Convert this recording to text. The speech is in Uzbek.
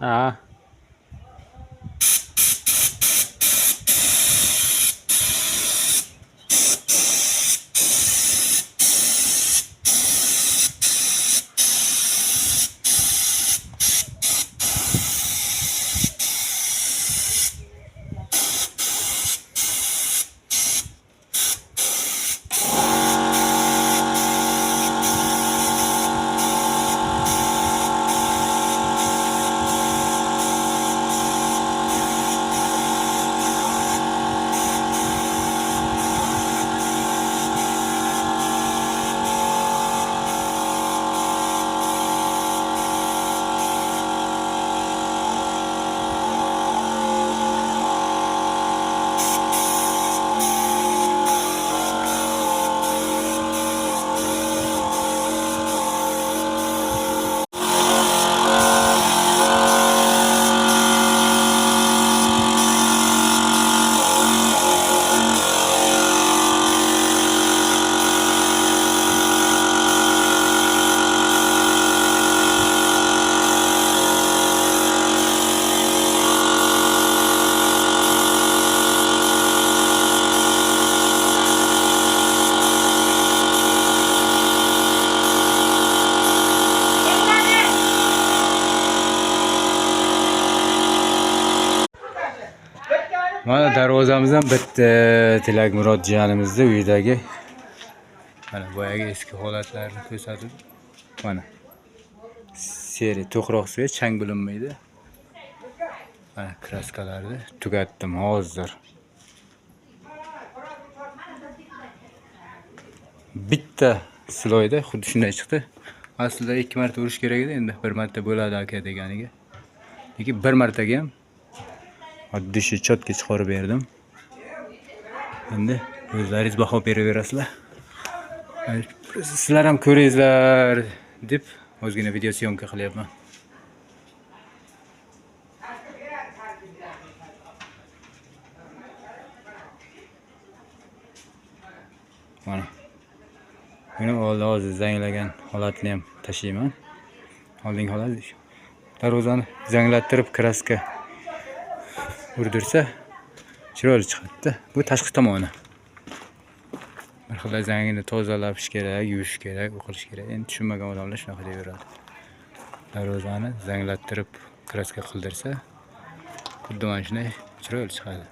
Ha. Mana darvozamizdan bitti. Tilak Murod jiyanimizni uyidagi mana boyagi eski holatlarini ko'rsatib, mana seri to'qroq suya chang bo'linmaydi. Mana kraskalarni tugatdim hozir. Bitta sloyda xuddi shunday chiqdi. Aslida 2 marta urish kerak edi, endi 1 marta bo'ladi aka deganiga. Lekin 1 martaga ham oddiy chotga chiqarib berdim. Endi o'zlaringiz baho beraverasizlar. Sizlar ham ko'ringizlar deb o'zgina video syomka qilyapman. Mana. Buni hozir zanglagan holatni ham tashlayman. Oldingi holat darvozani zanglattirib kraska urdirsa chiroyli chiqadi. Bu tashqi tomoni. Bir xil zangini tozalash kerak, yuvish kerak, o'qilish kerak. Endi tushunmagan odamlar shunaqa deyaveradi. Darvozani zanglattirib kraska qildirsa, xuddi mana shunday chiroyli chiqadi.